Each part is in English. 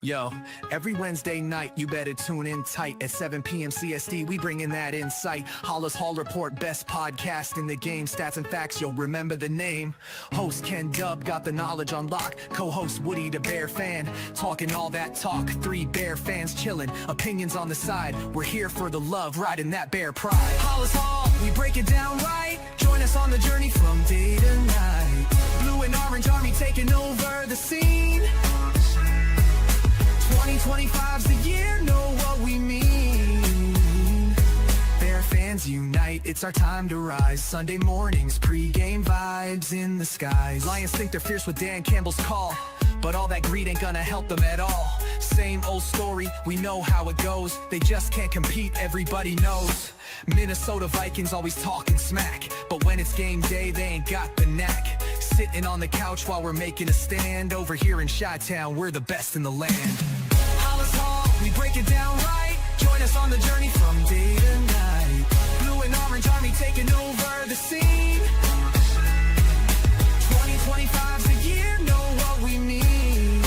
Yo, every Wednesday night, you better tune in tight. At 7 p.m. CST, we bring in that insight. Halas Hall Report, best podcast in the game. Stats and facts, you'll remember the name. Host Ken Dub got the knowledge on lock. Co-host Woody, the Bear fan. Talking all that talk, 3 Bear fans chilling. Opinions on the side, we're here for the love, riding that Bear pride. Halas Hall, we break it down right. Join us on the journey from day to night. Blue and orange army taking over the scene. 2025's the year, know what we mean. Bear fans unite, it's our time to rise. Sunday mornings, pre-game vibes in the skies. Lions think they're fierce with Dan Campbell's call, but all that greed ain't gonna help them at all. Same old story, we know how it goes. They just can't compete, everybody knows. Minnesota Vikings always talking smack, but when it's game day, they ain't got the knack. Sitting on the couch while we're making a stand. Over here in Chi-Town, we're the best in the land. Halas Hall, we break it down right. Join us on the journey from day to night. Blue and orange army taking over the scene. 2025's the year, know what we mean.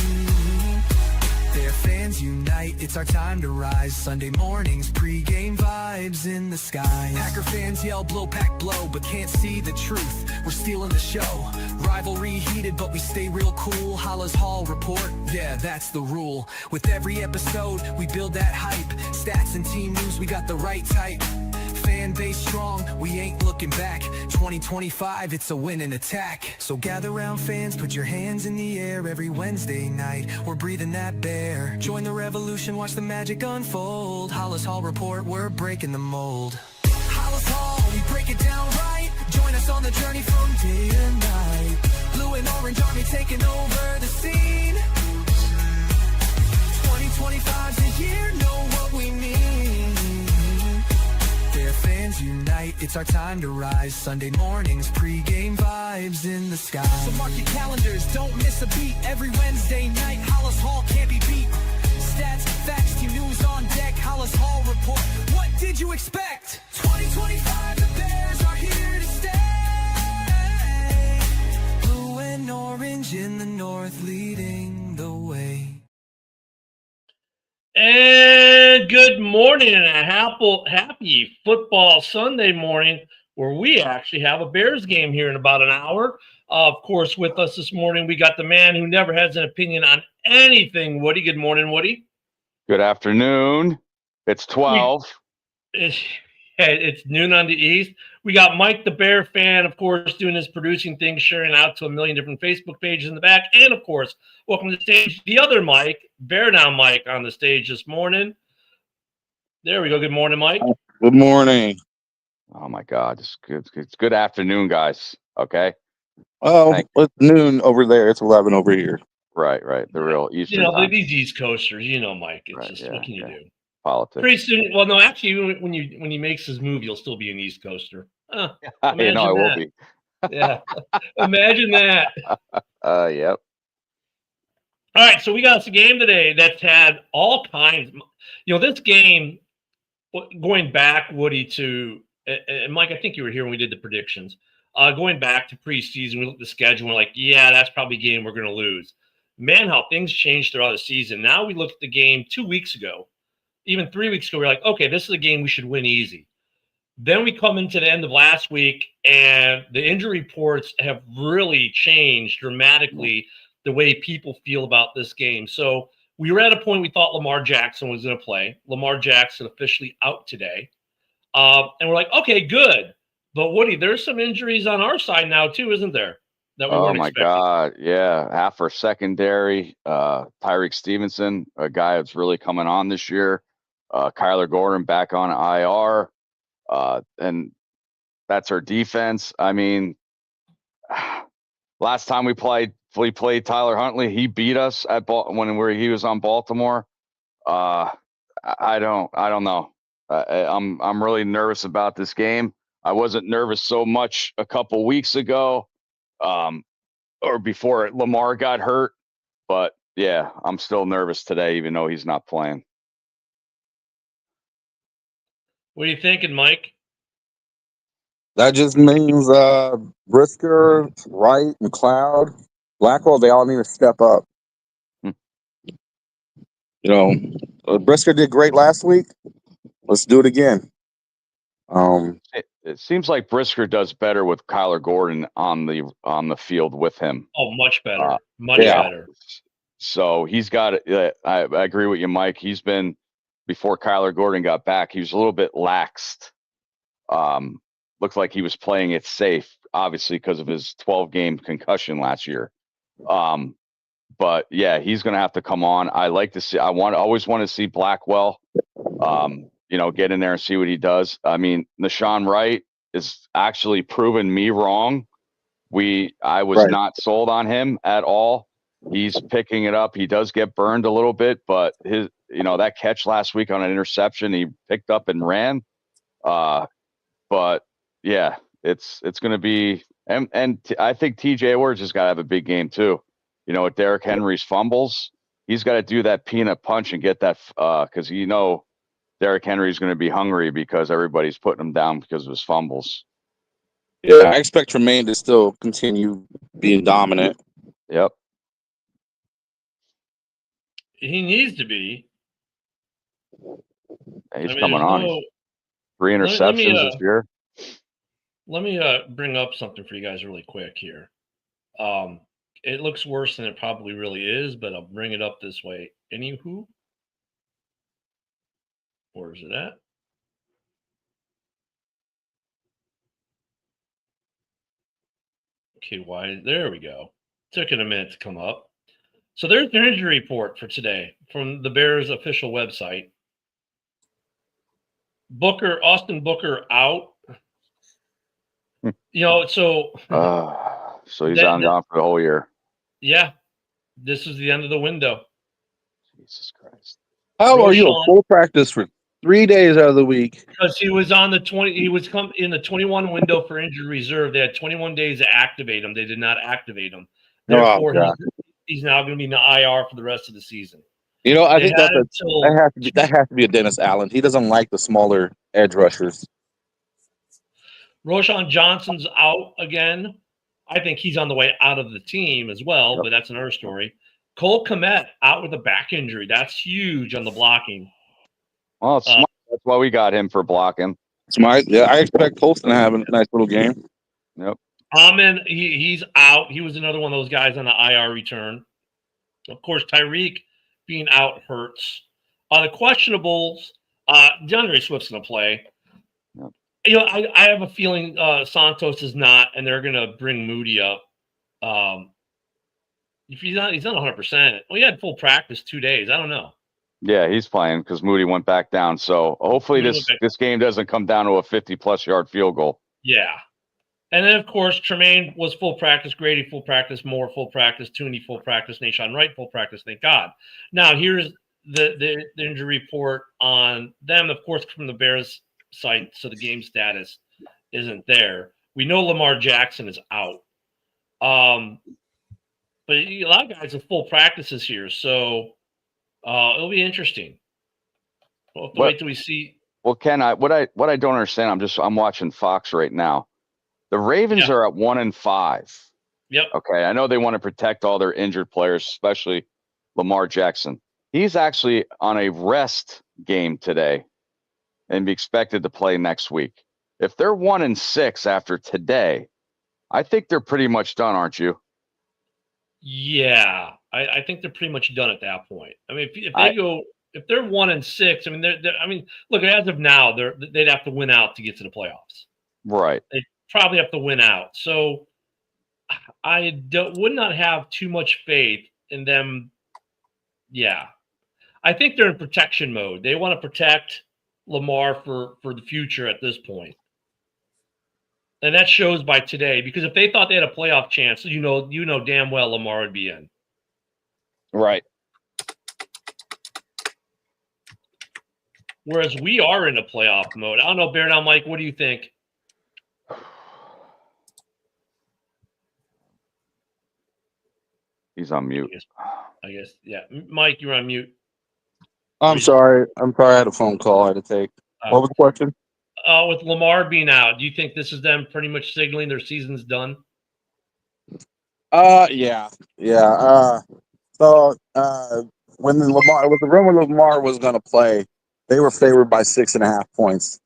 Their fans unite, it's our time to rise. Sunday mornings, pre-game vibes in the sky. Packer fans yell blow pack blow, but can't see the truth. We're stealing the show. Rivalry heated, but we stay real cool. Halas Hall Report, yeah, that's the rule. With every episode, we build that hype. Stats and team news, we got the right type. Fan base strong, we ain't looking back. 2025, it's a winning attack. So gather round fans, put your hands in the air. Every Wednesday night, we're breathing that bear. Join the revolution, watch the magic unfold. Halas Hall Report, we're breaking the mold. Halas Hall, we break it down right. Join us on the journey from day to night. Blue and orange army taking over the scene. 2025's the year, know what we mean. Their fans unite, it's our time to rise. Sunday mornings, pre-game vibes in the sky. So mark your calendars, don't miss a beat. Every Wednesday night, Halas Hall can't be beat. Stats, facts, team news on deck. Halas Hall Report, what did you expect? 2025, the Bears are here to stay. Blue and orange in the north, leading the way. And good morning and a happy football Sunday morning, where we actually have a Bears game here in about an hour. Of course, with us this morning, we got the man who never has an opinion on anything, Woody. Good morning, Woody. Good afternoon. It's 12. It's noon on the East. We got Mike, the Bear fan, of course, doing his producing thing, sharing out to a million different Facebook pages in the back. And, of course, welcome to the stage, the other Mike, Bear Down Mike, on the stage this morning. There we go. Good morning, Mike. Good morning. Oh, my God. It's good afternoon, guys. Okay? Oh, it's noon over there. It's 11 over here. Right. The real Eastern time. These East Coasters, Mike. It's right, just, yeah, what can you do? Politics. Pretty soon, well, no, actually, when he makes his move, you'll still be an East Coaster. I will be. Yeah, imagine that. Yep. All right, so we got us a game today that's had all kinds. This game, going back, Woody, to and Mike, I think you were here when we did the predictions. Going back to preseason, we looked at the schedule and we're like, yeah, that's probably a game we're going to lose. Man, how things changed throughout the season. Now we looked at the game 2 weeks ago. Even 3 weeks ago, we're like, okay, this is a game we should win easy. Then we come into the end of last week, and the injury reports have really changed dramatically the way people feel about this game. So we were at a point we thought Lamar Jackson was going to play. Lamar Jackson officially out today. And we're like, okay, good. But Woody, there's some injuries on our side now too, isn't there? That we weren't expecting. God. Yeah. Half our secondary, Tyreek Stevenson, a guy that's really coming on this year. Kyler Gordon back on IR. And that's our defense. I mean, last time we played Tyler Huntley. He beat us at when he was on Baltimore. I don't know. I'm really nervous about this game. I wasn't nervous so much a couple weeks ago, or before Lamar got hurt. But yeah, I'm still nervous today, even though he's not playing. What are you thinking, Mike? That just means Brisker, Wright, McLeod, Blackwell, they all need to step up. Brisker did great last week. Let's do it again. It seems like Brisker does better with Kyler Gordon on the field with him. Oh, much better. Much yeah. better. So he's got it. I agree with you, Mike. He's been, before Kyler Gordon got back, he was a little bit laxed. Looked like he was playing it safe, obviously because of his 12-game concussion last year. But yeah, he's going to have to come on. I always want to see Blackwell, get in there and see what he does. I mean, Nashawn Wright is actually proven me wrong. I was not sold on him at all. He's picking it up. He does get burned a little bit, but that catch last week on an interception, he picked up and ran. But yeah, it's going to be, and I think TJ Edwards has got to have a big game too. With Derrick Henry's fumbles, he's got to do that peanut punch and get that, because Derrick Henry's going to be hungry because everybody's putting him down because of his fumbles. Yeah, I expect Tremaine to still continue being dominant. Yep. He needs to be. He's coming on. He's 3 interceptions this year. Let me bring up something for you guys really quick here. It looks worse than it probably really is, but I'll bring it up this way. Anywho, where is it at? Okay, there we go. Took it a minute to come up. So there's their injury report for today from the Bears official website. Austin Booker out. So he's gone for the whole year. Yeah, this is the end of the window. Jesus Christ! How are you a full practice for 3 days out of the week? Because he was on the 20. He was in the 21 window for injury reserve. They had 21 days to activate him. They did not activate him. Therefore, he's now going to be in the IR for the rest of the season. I think that has to be a Dennis Allen. He doesn't like the smaller edge rushers. Roschon Johnson's out again. I think he's on the way out of the team as well, but that's another story. Cole Kmet out with a back injury. That's huge on the blocking. Well, it's smart. That's why we got him for blocking. Smart. Yeah, I expect Colston to have a nice little game. Yep. Amen. He's out. He was another one of those guys on the IR return. Of course, Tyreek being out hurts. The questionables, DeAndre Swift's going to play. Yep. I have a feeling Santos is not, and they're going to bring Moody up. If he's not 100%. Well, he had full practice 2 days. I don't know. Yeah, he's playing because Moody went back down. So hopefully this game doesn't come down to a 50-plus yard field goal. Yeah. And then, of course, Tremaine was full practice, Grady full practice, Moore full practice, Tooney full practice, Nashawn Wright full practice, thank God. Now, here's the injury report on them, of course, from the Bears site, so the game status isn't there. We know Lamar Jackson is out. But a lot of guys have full practices here, so it'll be interesting. We'll have to wait till we see. Well, Ken, what I don't understand, I'm watching Fox right now. The Ravens are at 1-5. Yep. Okay, I know they want to protect all their injured players, especially Lamar Jackson. He's actually on a rest game today and be expected to play next week. If they're 1-6 after today, I think they're pretty much done, aren't you? Yeah, I think they're pretty much done at that point. I mean, if they're 1-6, I mean, look, as of now, they'd have to win out to get to the playoffs. Right. They probably have to win out. So I would not have too much faith in them. Yeah, I think they're in protection mode. They want to protect Lamar for the future at this point. And that shows by today, because if they thought they had a playoff chance, you know damn well Lamar would be in. Right. Whereas we are in a playoff mode. I don't know, Bear. Now, Mike, what do you think? He's on mute. I guess, yeah. Mike, you're on mute. I'm sorry. I had a phone call I had to take. What was the question? With Lamar being out, do you think this is them pretty much signaling their season's done? Yeah. So when the rumor Lamar was going to play, they were favored by 6.5 points.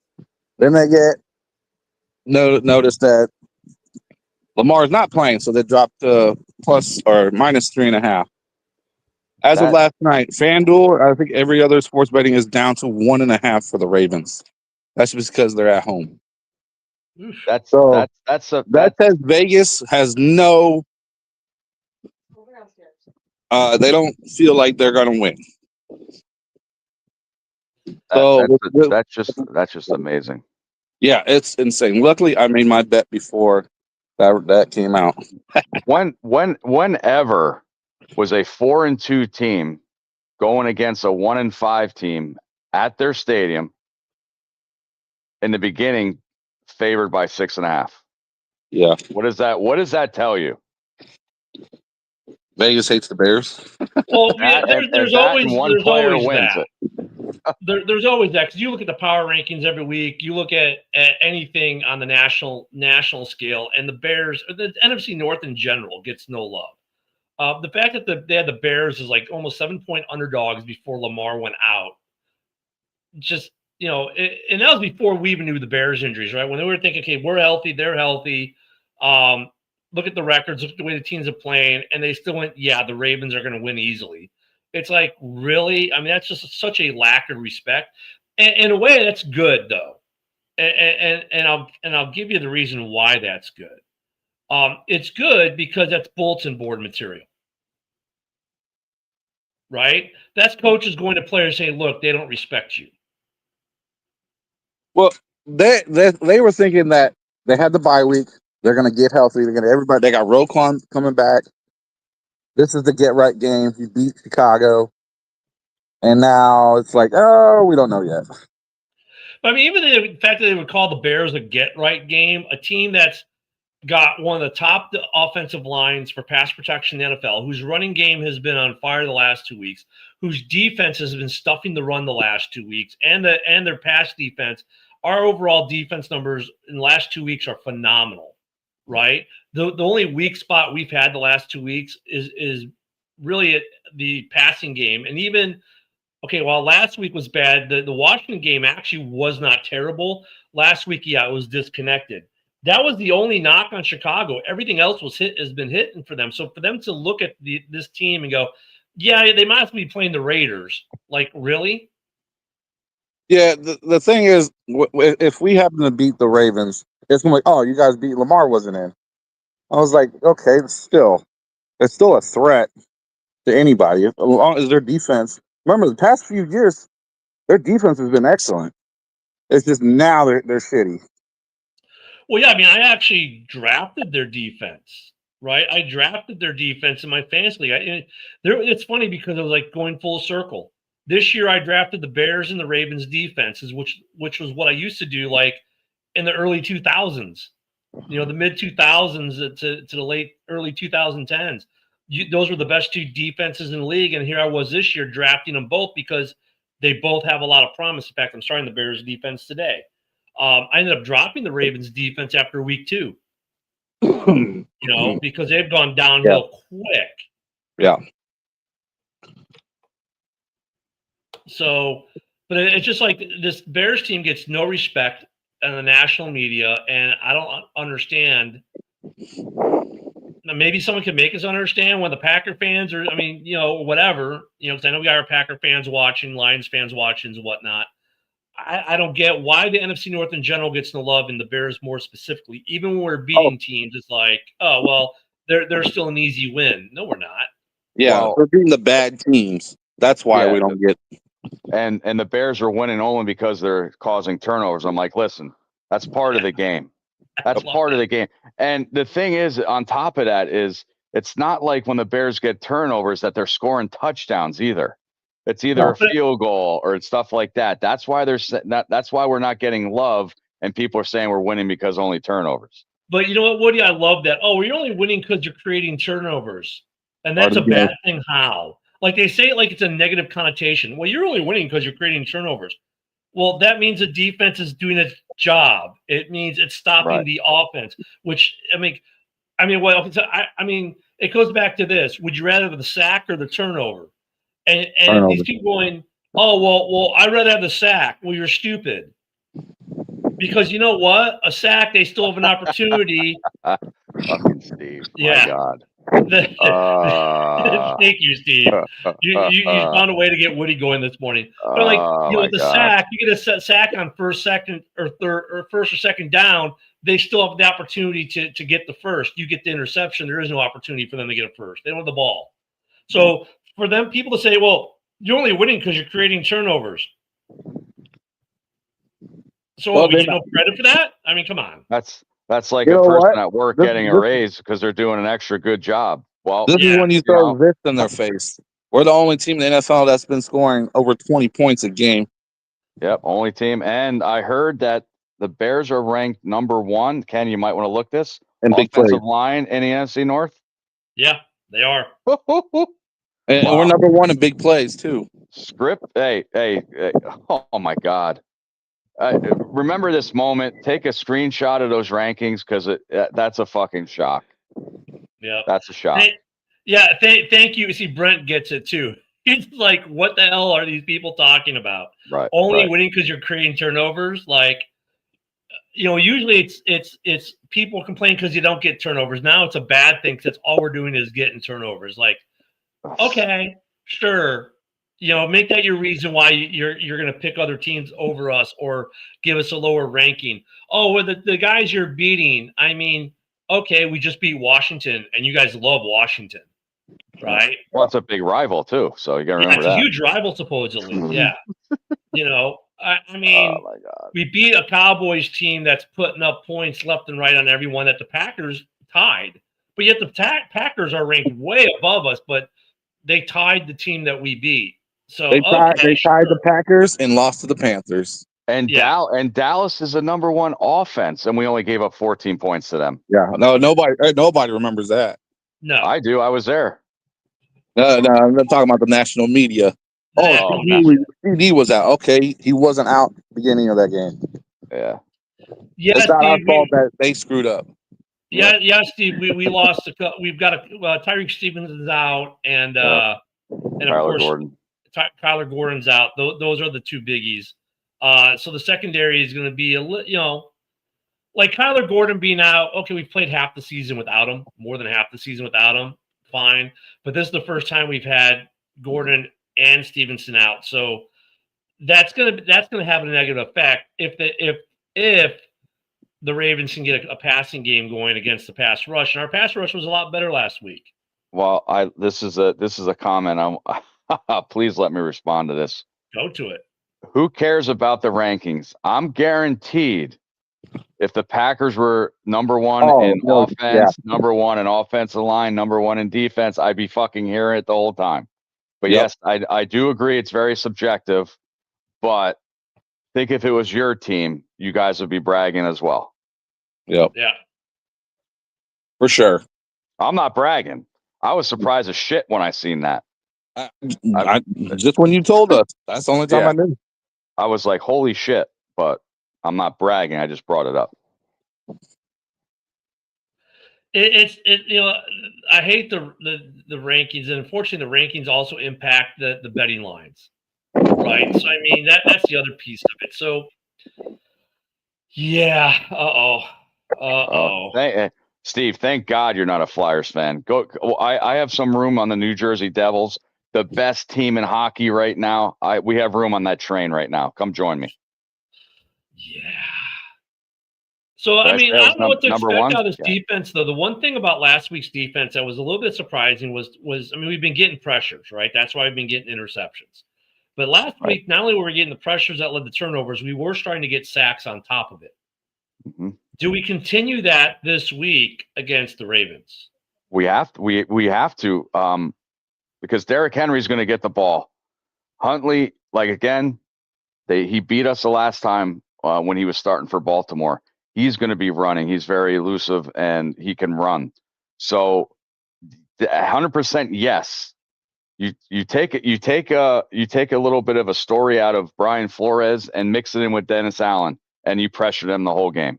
Then they get notice that Lamar is not playing, so they dropped to plus or minus 3.5. As of last night, FanDuel, I think every other sports betting is down to 1.5 for the Ravens. That's just because they're at home. That says Vegas has no. They don't feel like they're going to win. That's just amazing. Yeah, it's insane. Luckily, I made my bet before that came out. Whenever was a 4-2 team going against a 1-5 team at their stadium in the beginning, favored by 6.5? Yeah. What does that tell you? Vegas hates the Bears. Well, yeah, there's always that. There's always that, because you look at the power rankings every week. You look at anything on the national scale, and the Bears, the NFC North in general, gets no love. The fact that they had the Bears as like almost 7-point underdogs before Lamar went out, just, and that was before we even knew the Bears injuries, right? When they were thinking, okay, we're healthy, they're healthy. Look at the records, look at the way the teams are playing, and they still went, yeah, the Ravens are going to win easily. It's like, really? I mean, that's just such a lack of respect. And in a way, that's good, though. And I'll give you the reason why that's good. It's good because that's bulletin board material, right? That's coaches going to players saying, look, they don't respect you. Well, they were thinking that they had the bye week. They're going to get healthy. They're going to everybody. They got Roquan coming back. This is the get right game. You beat Chicago, and now it's like, oh, we don't know yet. I mean, even the fact that they would call the Bears a get right game, a team that's got one of the top offensive lines for pass protection in the NFL, whose running game has been on fire the last 2 weeks, whose defense has been stuffing the run the last 2 weeks, and their pass defense. Our overall defense numbers in the last 2 weeks are phenomenal, right? The only weak spot we've had the last 2 weeks is really the passing game. And even, okay, while last week was bad, the Washington game actually was not terrible. Last week, yeah, it was disconnected. That was the only knock on Chicago. Everything else has been hitting for them. So for them to look at this team and go, yeah, they might be playing the Raiders. Like, really? Yeah, the thing is, if we happen to beat the Ravens, it's going to be, oh, you guys beat Lamar wasn't in. I was like, okay, it's still a threat to anybody as long as their defense. Remember, the past few years, their defense has been excellent. It's just now they're shitty. Well, yeah, I mean, I actually drafted their defense, right? I drafted their defense in my fantasy league. It's funny because it was like going full circle. This year, I drafted the Bears and the Ravens defenses, which was what I used to do, like in the early 2000s, the mid 2000s to the late early 2010s. Those were the best two defenses in the league, and here I was this year drafting them both because they both have a lot of promise. In fact, I'm starting the Bears defense today. I ended up dropping the Ravens defense after week 2, because they've gone downhill quick. Yeah. So, but it's just like this Bears team gets no respect in the national media, and I don't understand. Maybe someone can make us understand when the Packer fans are, whatever, because I know we got our Packer fans watching, Lions fans watching, and whatnot. I don't get why the NFC North in general gets no love, and the Bears more specifically. Even when we're beating teams, it's like, oh, well, they're still an easy win. No, we're not. Yeah, we're beating the bad teams. That's why we don't get. And the Bears are winning only because they're causing turnovers. I'm like, listen, that's part of the game. That's part of the game. And the thing is, on top of that, is it's not like when the Bears get turnovers that they're scoring touchdowns either. It's either a field goal or it's stuff like that. That's why that's why we're not getting love, and people are saying we're winning because only turnovers. But you know what, Woody? I love that. Oh, you're only winning because you're creating turnovers, and that's a bad thing. How? Like they say it like it's a negative connotation. Well, you're only winning because you're creating turnovers. Well, that means the defense is doing its job. It means it's stopping the offense. Which it goes back to this: would you rather have the sack or the turnover? And Turnover. these people going, oh, well, I'd rather have the sack. Well, you're stupid. Because you know what? A sack, they still have an opportunity. Fucking Steve. Yeah. My God. Thank you, Steve. You found a way to get Woody going this morning. But My with the God. sack, you get a sack on first, second, or third, or first or second down. They still have the opportunity to get the first. You get the interception. There is no opportunity for them to get a first. They don't have the ball. So for them, people to say, well, you're only winning because you're creating turnovers. So we get no credit for that? I mean, come on. That's like You a know person what? at work This- getting a this- raise because they're doing an extra good job. Well, This is when you throw this in their face. We're the only team in the NFL that's been scoring over 20 points a game. Yep, only team. And I heard that the Bears are ranked number 1. Ken, you might want to look this. And big plays. Offensive line in the NFC North. Yeah, they are. And we're number 1 in big plays, too. Script. Hey. Oh, my God. Remember this moment. Take a screenshot of those rankings because that's a fucking shock. Yeah. That's a shock. Thank you. See, Brent gets it, too. He's like, what the hell are these people talking about? Right. Only winning because you're creating turnovers? Like, usually it's people complain because you don't get turnovers. Now it's a bad thing because all we're doing is getting turnovers. Like, okay, sure. Make that your reason why you're going to pick other teams over us or give us a lower ranking. Oh, well, the guys you're beating, I mean, okay, we just beat Washington, and you guys love Washington, right? Well, it's a big rival, too, so you got to remember it's that. a huge rival, supposedly, yeah. I mean, oh, my God. We beat a Cowboys team that's putting up points left and right on everyone that the Packers tied. But yet the Packers are ranked way above us, but they tied the team that we beat. So they tied the Packers and lost to the Panthers. And Dallas is a number 1 offense, and we only gave up 14 points to them. Yeah, no, nobody remembers that. No, I do. I was there. No, I'm not talking about the national media. CD was out. Okay, he wasn't out beginning of that game. Yeah. Yeah, it's not our fault that they screwed up. Yeah, Steve. We lost. We've got Tyreek Stevens is out, and of course Gordon. Kyler Gordon's out. Those are the two biggies. So the secondary is going to be like Kyler Gordon being out. Okay, we've played half the season without him, more than half the season without him. Fine, but this is the first time we've had Gordon and Stevenson out. So that's gonna have a negative effect if the Ravens can get a passing game going against the pass rush, and our pass rush was a lot better last week. Well, this is a comment. Please let me respond to this. Go to it. Who cares about the rankings? I'm guaranteed if the Packers were number 1 in offense, number 1 in offensive line, number 1 in defense, I'd be fucking hearing it the whole time. But yes, I do agree it's very subjective, but think if it was your team, you guys would be bragging as well. Yep. Yeah. For sure. I'm not bragging. I was surprised as shit when I seen that. Just when you told us. That's the only time I knew. I was like, holy shit, but I'm not bragging. I just brought it up. I hate the rankings, and unfortunately, the rankings also impact the betting lines, right? So I mean that's the other piece of it. So yeah, Steve, thank God you're not a Flyers fan. I have some room on the New Jersey Devils, the best team in hockey right now. We have room on that train right now. Come join me. Yeah. So, I mean, I don't know what to expect out of this defense, though. The one thing about last week's defense that was a little bit surprising was I mean, we've been getting pressures, right? That's why we've been getting interceptions. But last week, not only were we getting the pressures that led to turnovers, we were starting to get sacks on top of it. Mm-hmm. Do we continue that this week against the Ravens? We have to. We have to because Derrick Henry's going to get the ball. Huntley, he beat us the last time when he was starting for Baltimore. He's going to be running. He's very elusive and he can run. So 100% yes. You take a little bit of a story out of Brian Flores and mix it in with Dennis Allen and you pressure them the whole game.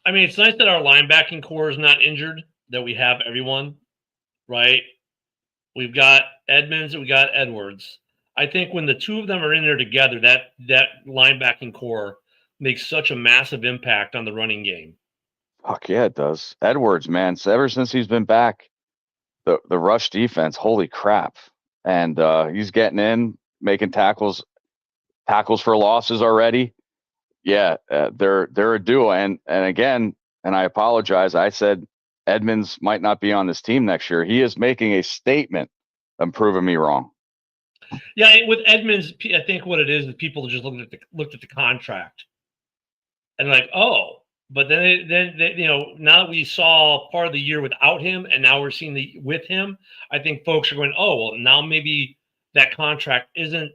I mean, it's nice that our linebacking core is not injured, that we have everyone, right? We've got Edmonds and we got Edwards. I think when the two of them are in there together, that linebacking core makes such a massive impact on the running game. Fuck yeah, it does. Edwards, man, so ever since he's been back, the rush defense, holy crap. And he's getting in, making tackles for losses already. Yeah, they're a duo. And again, and I apologize, I said Edmonds might not be on this team next year. He is making a statement and proving me wrong. Yeah, with Edmonds, I think what it is people just looked at the contract and like, oh, but then now that we saw part of the year without him, and now we're seeing the with him, I think folks are going, oh, well, now maybe that contract isn't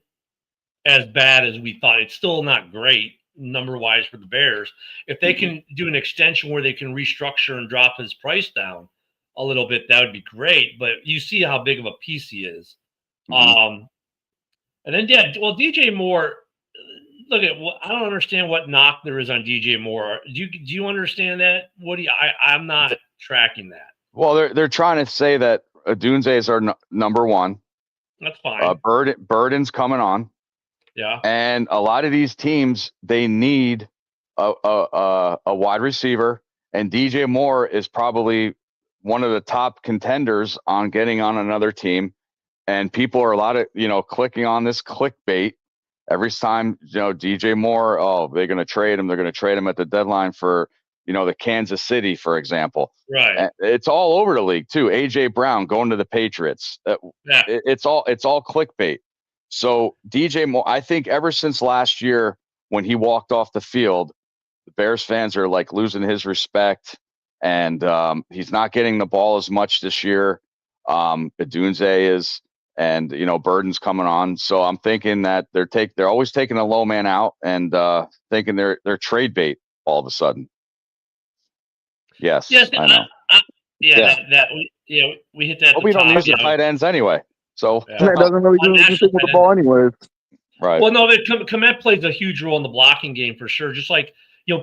as bad as we thought. It's still not great number wise for the Bears. If they can do an extension where they can restructure and drop his price down a little bit, that would be great. But you see how big of a piece he is. And then DJ Moore. Look at I don't understand what knock there is on DJ Moore. Do you understand that? I'm not tracking that. Well, they're trying to say that Odunze is our number one. That's fine. Burden's coming on. Yeah. And a lot of these teams, they need a wide receiver, and DJ Moore is probably one of the top contenders on getting on another team. And people are clicking on this clickbait every time, DJ Moore, oh, they're going to trade him. They're going to trade him at the deadline for, the Kansas City, for example. Right. And it's all over the league too. AJ Brown going to the Patriots. Yeah. It's all clickbait. So DJ Moore, I think ever since last year when he walked off the field, the Bears fans are like losing his respect, and he's not getting the ball as much this year. Odunze is, and Burden's coming on. So I'm thinking that they're always taking a low man out and thinking they're trade bait all of a sudden. Yes, I know. We hit that. But we don't use the tight ends anyway. So it doesn't really do anything with the ball anyways. Right. Well, no, Komet plays a huge role in the blocking game for sure. Just like,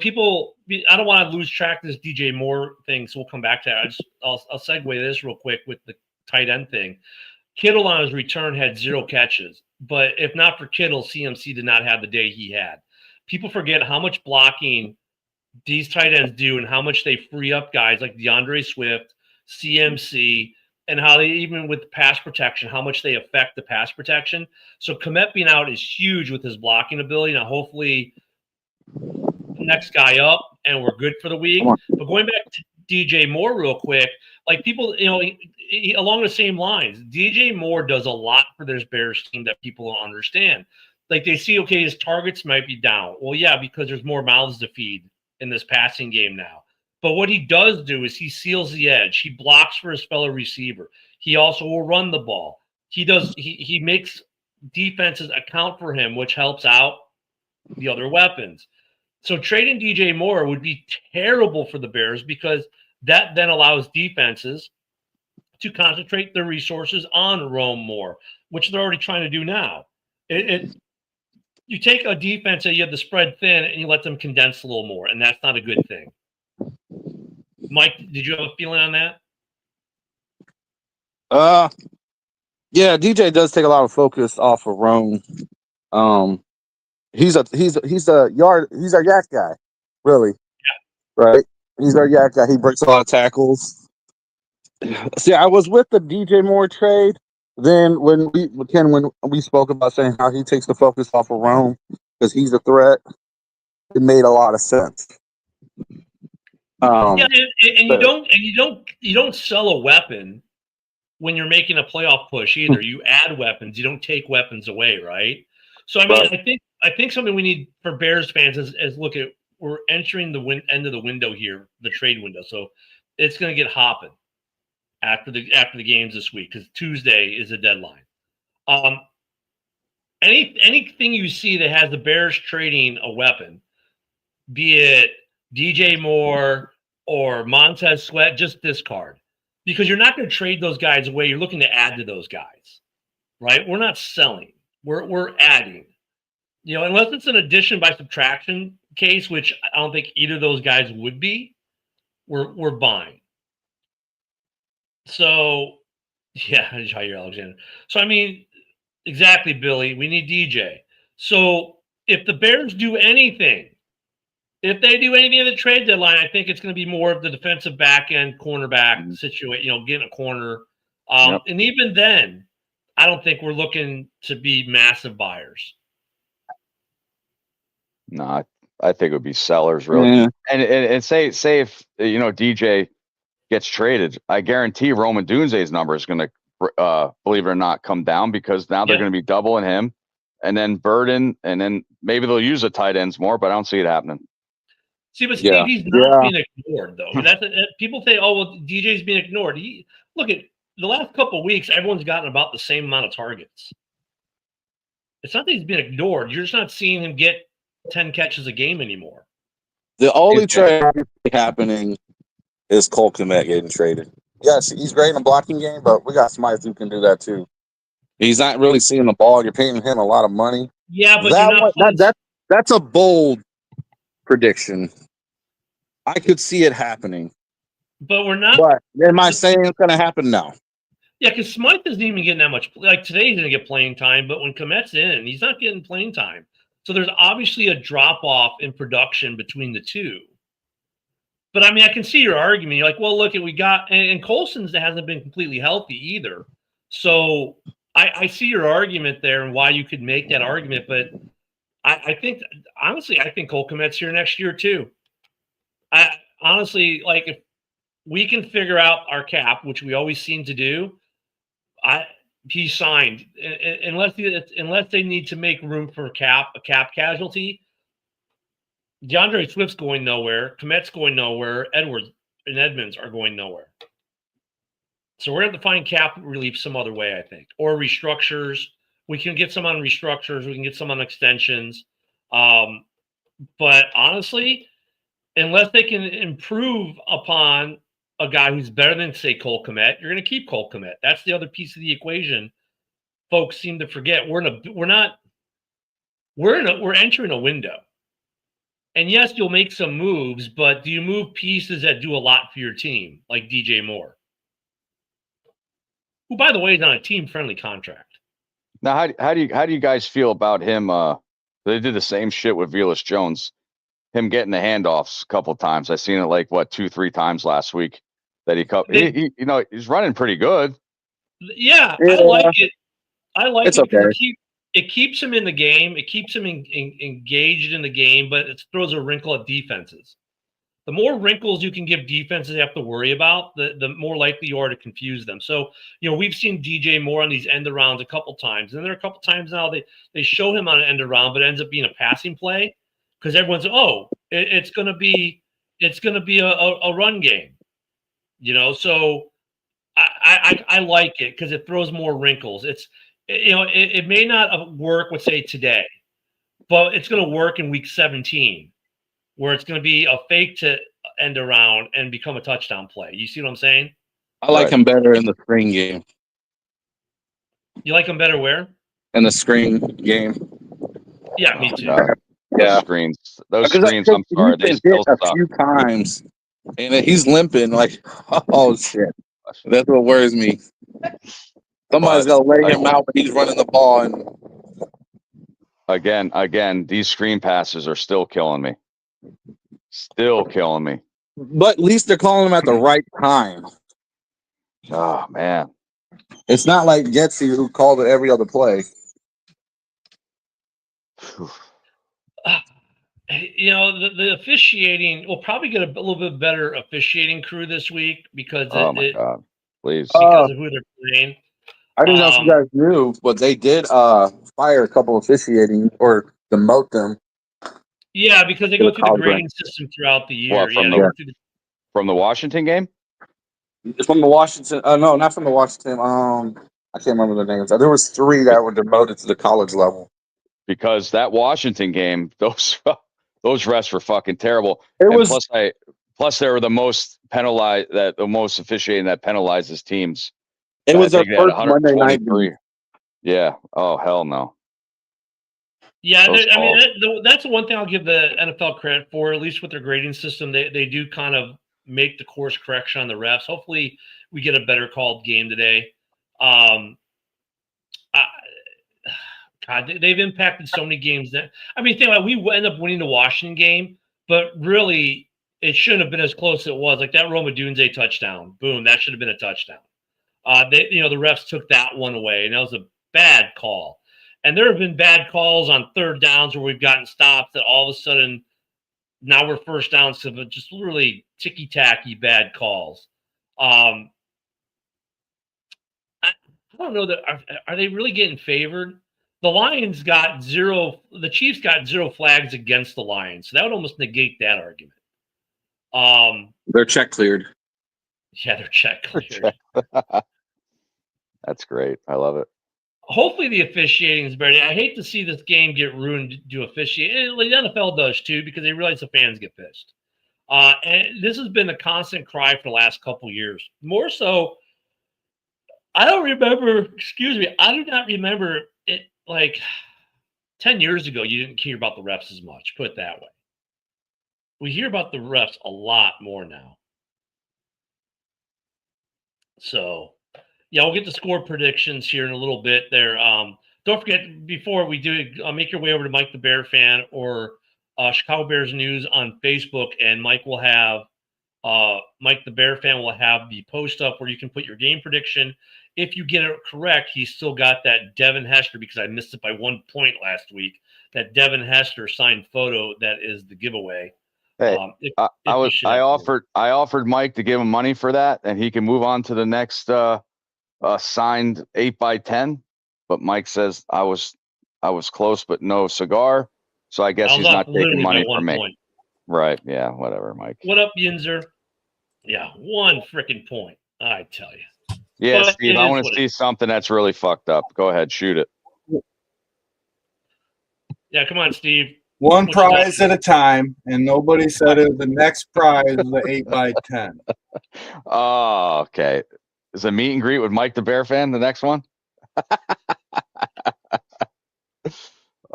people, I don't want to lose track of this DJ Moore thing, so we'll come back to that. I'll segue this real quick with the tight end thing. Kittle on his return had 0 catches, but if not for Kittle, CMC did not have the day he had. People forget how much blocking these tight ends do and how much they free up guys like DeAndre Swift, CMC, and how they, even with pass protection, how much they affect the pass protection. So Komet being out is huge with his blocking ability. Now, hopefully, next guy up, and we're good for the week. But going back to DJ Moore real quick, like people, along the same lines, DJ Moore does a lot for this Bears team that people don't understand. Like they see, okay, his targets might be down. Well, yeah, because there's more mouths to feed in this passing game now. But what he does do is he seals the edge. He blocks for his fellow receiver. He also will run the ball. He makes defenses account for him, which helps out the other weapons. So trading DJ Moore would be terrible for the Bears because that then allows defenses to concentrate their resources on Rome Moore, which they're already trying to do now. You take a defense that you have the spread thin and you let them condense a little more, and that's not a good thing. Mike, did you have a feeling on that? Yeah, DJ does take a lot of focus off of Rome. He's our yak guy, really. Yeah. Right? He's our yak guy. He breaks a lot of tackles. See, I was with the DJ Moore trade. Then when we spoke about saying how he takes the focus off of Rome because he's a threat, it made a lot of sense. And you don't sell a weapon when you're making a playoff push either. You add weapons. You don't take weapons away, right? So I mean, I think something we need for Bears fans is look at, we're entering the end of the window here, the trade window. So it's going to get hopping after the games this week because Tuesday is the deadline. Anything you see that has the Bears trading a weapon, be it DJ Moore or Montez Sweat, just discard because you're not going to trade those guys away. You're looking to add to those guys, right? We're not selling. We're adding. Unless it's an addition by subtraction case, which I don't think either of those guys would be, we're buying. So Yeah, Jair Alexander. So I mean, exactly, Billy. We need DJ. So if the Bears do anything, if they do anything at the trade deadline, I think it's going to be more of the defensive back end cornerback Mhm. situation. Getting a corner. Yep. And even then, I don't think we're looking to be massive buyers. No, I think it would be sellers really. Yeah. And say if DJ gets traded, I guarantee Roman Dunze's number is going to, believe it or not, come down because now they're Yeah. going to be doubling him, and then Burden, and then maybe they'll use the tight ends more, but I don't see it happening. See, but Yeah. Steve, he's not Yeah. being ignored though. People say, "Oh, well, DJ's being ignored." Look at the last couple of weeks. Everyone's gotten about the same amount of targets. It's not that he's being ignored. You're just not seeing him get 10 catches a game anymore. The only trade happening is Cole Kmet getting traded. Yes, he's great in the blocking game, but we got Smythe who can do that too. He's not really seeing the ball. You're paying him a lot of money. Yeah, but you're not. That's a bold prediction. I could see it happening. But we're not. But am I saying it's going to happen? No. Yeah, because Smythe isn't even getting that much. Like today, he's going to get playing time, but when Komet's in, he's not getting playing time. So there's obviously a drop off in production between the two. But I mean, I can see your argument. You're like, well, look, we got, and Colson's hasn't been completely healthy either. So I see your argument there and why you could make that argument. But I think, honestly, I think Cole Komet's here next year too. I honestly, like, if we can figure out our cap, which we always seem to do, he signed unless they need to make room for a cap casualty. DeAndre Swift's going nowhere. Komet's going nowhere. Edwards and Edmonds are going nowhere. So we're going to have to find cap relief some other way, I think, or restructures. We can get some on restructures. We can get some on extensions. But honestly, unless they can improve upon a guy who's better than, say, Cole Kmet, you're going to keep Cole Kmet. That's the other piece of the equation. Folks seem to forget we're entering a window. And yes, you'll make some moves, but do you move pieces that do a lot for your team, like DJ Moore, who, by the way, is on a team-friendly contract? Now, how do you guys feel about him? They did the same shit with Velus Jones, him getting the handoffs a couple times. I seen it like 2-3 times last week that he's running pretty good. Yeah, I like it. I like It's it because okay. it keeps him in the game. It keeps him engaged in the game, but it throws a wrinkle at defenses. The more wrinkles you can give defenses have to worry about, the more likely you are to confuse them. So, we've seen DJ Moore on these end arounds a couple times, and there are a couple times now they show him on an end around, but it ends up being a passing play because everyone's it's going to be a run game, So I like it because it throws more wrinkles. It may not work with, say, today, but it's going to work in week 17, where it's going to be a fake to end around and become a touchdown play. You see what I'm saying? I like him better in the screen game. You like him better where? In the screen game. Yeah, me too. God. Yeah. Those screens, I'm sorry, they still hit a suck. few times, and he's limping like, oh shit. That's what worries me. Somebody's got to lay him out when he's running the ball. And again, these screen passes are still killing me. But at least they're calling him at the right time. Oh man, it's not like Getsy who called it every other play. The officiating, we'll probably get a little bit better officiating crew this week because God, please, because of who they're playing. I didn't know if you guys knew, but they did fire a couple officiating or demote them. Yeah, because they go through the grading system throughout the year. From the Washington game? It's from the Washington. No, not from the Washington. I can't remember the names. There was 3 that were demoted to the college level. Because that Washington game, those refs were fucking terrible. Plus they were the most penalized, the most officiating that penalizes teams. It was their first Monday night. Yeah. Oh hell no. Yeah, that's the one thing I'll give the NFL credit for. At least with their grading system, they do kind of make the course correction on the refs. Hopefully, we get a better called game today. I, God, they've impacted so many games. That I mean, think about it, we end up winning the Washington game, but really it shouldn't have been as close as it was. Like that Roma Dunze touchdown, boom, that should have been a touchdown. The refs took that one away, and that was a bad call. And there have been bad calls on third downs where we've gotten stops that all of a sudden now we're first downs to just really ticky tacky bad calls. I don't know that are they really getting favored? The Lions got zero. The Chiefs got zero flags against the Lions, so that would almost negate that argument. They're check cleared. Yeah, they're check cleared. That's great. I love it. Hopefully the officiating is better. I hate to see this game get ruined due to officiating. The NFL does too because they realize the fans get pissed. And this has been a constant cry for the last couple years. More so, I don't remember. Excuse me. I do not remember it. Like 10 years ago, you didn't hear about the refs as much. Put it that way. We hear about the refs a lot more now. So, yeah, we'll get the score predictions here in a little bit there. Don't forget, before we do, make your way over to Mike the Bear Fan or Chicago Bears News on Facebook, and Mike will have Mike the Bear Fan will have the post up where you can put your game prediction. If you get it correct, he's still got that Devin Hester, because I missed it by 1 point last week, that Devin Hester signed photo that is the giveaway. Hey, I offered Mike to give him money for that, and he can move on to the next signed 8x10. But Mike says I was close, but no cigar. So I guess he's not taking money from me. Point. Right? Yeah. Whatever, Mike. What up, Yinzer? Yeah, 1 freaking point. I tell you. Yeah, but Steve, I want to see something that's really fucked up. Go ahead, shoot it. Yeah, come on, Steve. One prize at a time, and nobody said it. The next prize was the 8x10. Oh, okay. Is a meet and greet with Mike the Bear Fan the next one?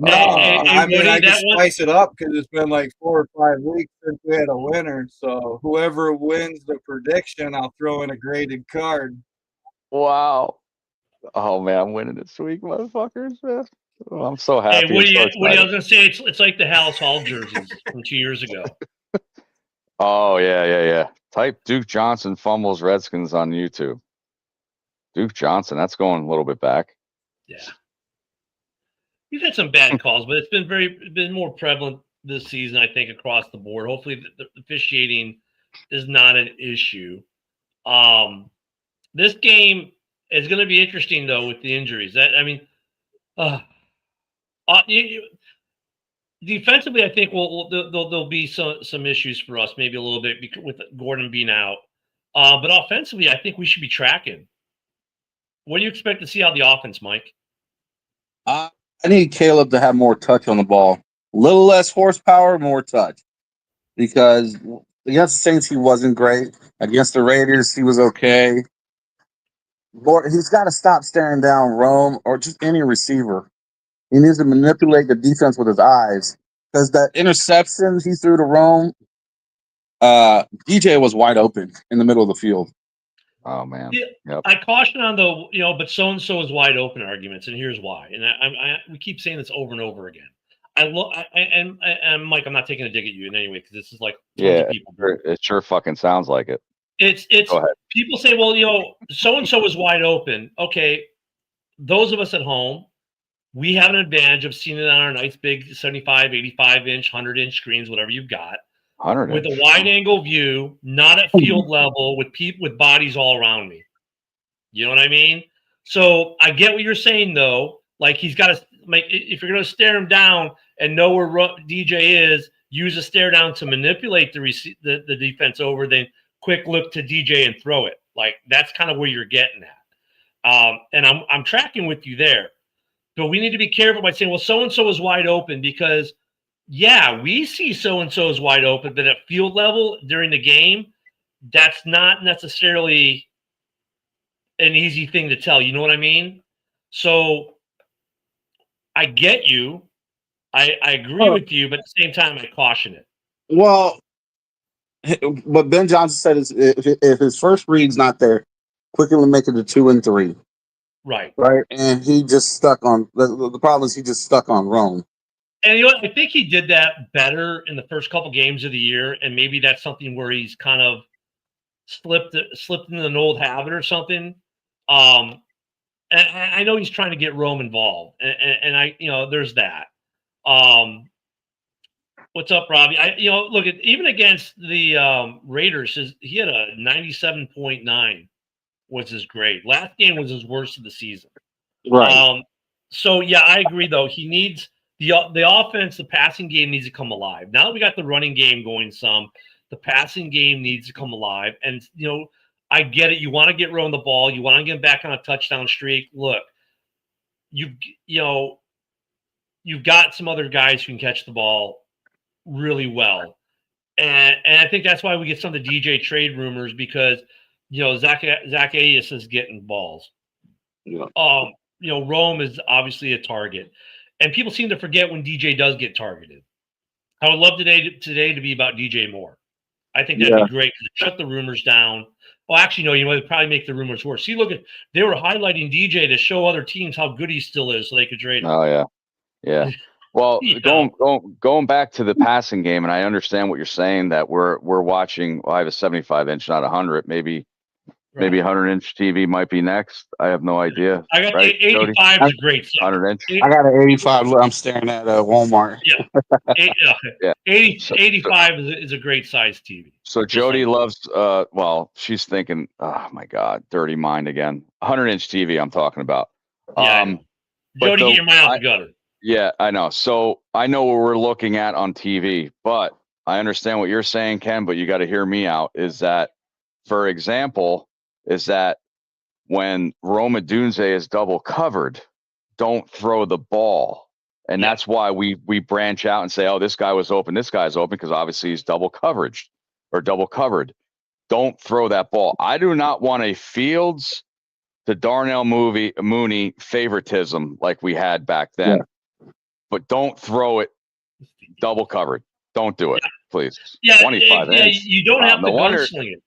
No, I mean, I can spice it up because it's been like 4 or 5 weeks since we had a winner. So whoever wins the prediction, I'll throw in a graded card. Wow. Oh, man, I'm winning this week, motherfuckers, man. Oh, I'm so happy. Hey, Woody, I was going to say, it's like the Halas Hall jerseys from 2 years ago. Oh, yeah. Type Duke Johnson fumbles Redskins on YouTube. Duke Johnson, that's going a little bit back. Yeah. We've had some bad calls, but it's been more prevalent this season, I think, across the board. Hopefully the officiating is not an issue. This game is going to be interesting, though, with the injuries. Defensively, I think there'll be some issues for us, maybe a little bit with Gordon being out. But offensively, I think we should be tracking. What do you expect to see out of the offense, Mike? I need Caleb to have more touch on the ball. A little less horsepower, more touch. Because against the Saints, he wasn't great. Against the Raiders, he was okay. He's got to stop staring down Rome or just any receiver. He needs to manipulate the defense with his eyes. Because that interception he threw to Rome, DJ was wide open in the middle of the field. Oh, man. Yeah, yep. I caution on but so-and-so is wide open arguments, and here's why. And we keep saying this over and over again. And Mike, I'm not taking a dig at you in any way, because this is like tons of people. It sure fucking sounds like it. It's people say, well, so-and-so is wide open. Okay, those of us at home, we have an advantage of seeing it on our nice big 75, 85-inch, 100-inch screens, whatever you've got. With a wide angle view, not at field level, with people with bodies all around me. You know what I mean? So I get what you're saying, though. Like, he's got to make, if you're going to stare him down and know where DJ is, use a stare down to manipulate the defense over, then quick look to DJ and throw it. Like, that's kind of where you're getting at. And I'm tracking with you there. But we need to be careful by saying, well, so-and-so is wide open, because yeah, we see so-and-so is wide open, but at field level during the game, that's not necessarily an easy thing to tell. You know what I mean? So I get you. I agree with you, but at the same time, I caution it. Well, what Ben Johnson said is if his first read's not there, quickly make it to 2 and 3. Right. And he just stuck on the problem is he just stuck on Rome. And you know what? I think he did that better in the first couple games of the year, and maybe that's something where he's kind of slipped into an old habit or something. And I know he's trying to get Rome involved, and I, there's that. What's up, Robbie? Look at even against the Raiders, he had a 97.9 was his grade. Last game was his worst of the season. Right. So yeah, I agree though. He needs the offense, the passing game needs to come alive. Now that we got the running game going some, the passing game needs to come alive. And I get it. You want to get Rowan the ball, you want to get him back on a touchdown streak. Look, you've got some other guys who can catch the ball really well. And I think that's why we get some of the DJ trade rumors because Zach Ayes is getting balls. Yeah. Rome is obviously a target. And people seem to forget when DJ does get targeted. I would love today to be about DJ Moore. I think that'd be great because it shut the rumors down. Well, actually, no, it'd probably make the rumors worse. See, look, they were highlighting DJ to show other teams how good he still is so they could trade him. Oh, yeah. Yeah. Well, going back to the passing game, and I understand what you're saying that we're watching. Well, I have a 75-inch, not 100. Maybe 100-inch TV might be next. I have no idea. I got 85 is great. 100-inch. I got an 85. I'm staring at Walmart. Yeah. 85 is a great size TV. So Jody loves. She's thinking, oh my God, dirty mind again. 100-inch TV. I'm talking about. Yeah. Jody, get your mind out the gutter. Yeah, I know. So I know what we're looking at on TV, but I understand what you're saying, Ken. But you got to hear me out. Is that, for example, when Roma Dunze is double covered, don't throw the ball. And that's why we branch out and say, oh, this guy was open. This guy's open because obviously he's double covered. Don't throw that ball. I do not want a Fields to Darnell Mooney favoritism like we had back then. Yeah. But don't throw it double covered. Don't do it, please. Yeah, 25 inch. You don't have to gunsling it.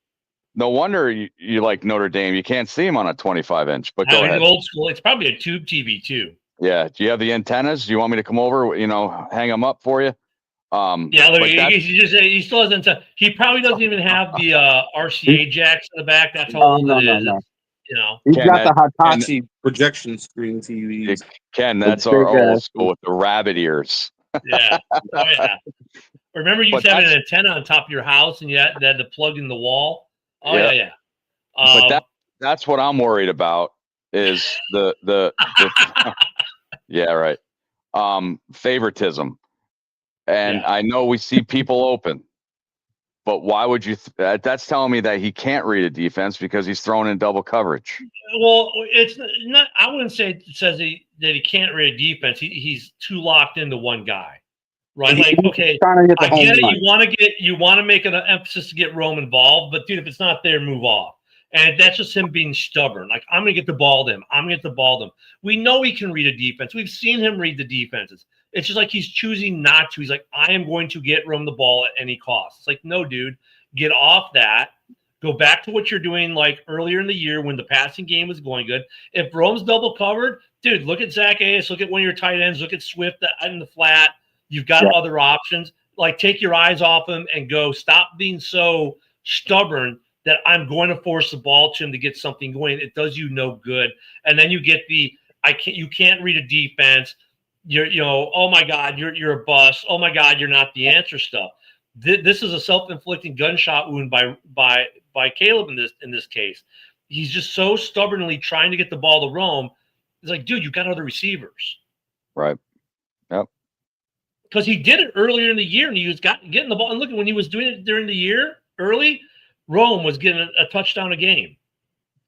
No wonder you like Notre Dame. You can't see him on a 25-inch. But go ahead. Old school. It's probably a tube TV too. Yeah. Do you have the antennas? Do you want me to come over? Hang them up for you. Yeah. Look, he still hasn't. He probably doesn't even have the RCA jacks in the back. That's how old it is. No. He's got the Hitachi projection screen TV. Ken, that's our old school with the rabbit ears. Yeah. Oh yeah. Remember you used to have an antenna on top of your house and you had to plug in the wall. Oh yeah. But that's what I'm worried about is the yeah, right. Favoritism. And I know we see people open. But why would you? That's telling me that he can't read a defense because he's thrown in double coverage. Well, it's not. I wouldn't say it says that he can't read a defense. He's too locked into one guy, right? Like, okay, I get it. You want to make an emphasis to get Rome involved, but dude, if it's not there, move off. And that's just him being stubborn. Like, I'm gonna get the ball to him. We know he can read a defense. We've seen him read the defenses. It's just like he's choosing not to. He's like, I am going to get Rome the ball at any cost. It's like, no, dude, get off that. Go back to what you're doing like earlier in the year when the passing game was going good. If Rome's double covered, dude, look at Zach Ayes, look at one of your tight ends, look at Swift in the flat. You've got other options. Like, take your eyes off him and go. Stop being so stubborn that I'm going to force the ball to him to get something going. It does you no good. And then you get you can't read a defense. Oh my God, you're a bust. Oh my God, you're not the answer stuff. This is a self-inflicting gunshot wound by Caleb in this case. He's just so stubbornly trying to get the ball to Rome. It's like, dude, you got other receivers. Right. Yep. Because he did it earlier in the year and he was getting the ball. And look, when he was doing it during the year early, Rome was getting a touchdown a game.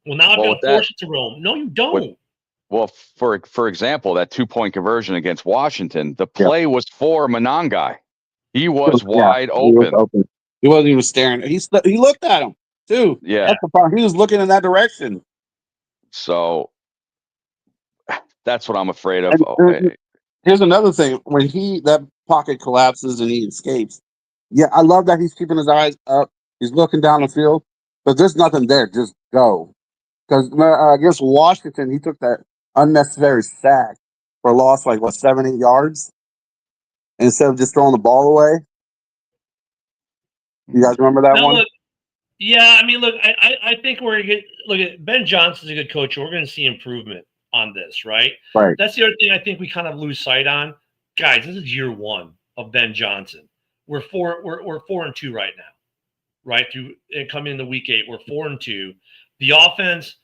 Well, now I've got to force it to Rome. No, you don't. Well, for example, that 2-point conversion against Washington, the play was for Monangai. He was wide open. He wasn't even staring. He looked at him too. Yeah, that's the problem. He was looking in that direction. So that's what I'm afraid of. Here's another thing: when that pocket collapses and he escapes. Yeah, I love that he's keeping his eyes up. He's looking down the field, but there's nothing there. Just go. Because against Washington, he took that unnecessary sack for a loss like 7-8 yards instead of just throwing the ball away. You guys remember that one? Look, yeah, I mean, look, I think we're going to look at Ben Johnson's a good coach. We're going to see improvement on this, right? Right. That's the other thing I think we kind of lose sight on. Guys, this is year 1 of Ben Johnson. We're 4-2 right now, right? Through and coming into week 8, we're 4-2. The offense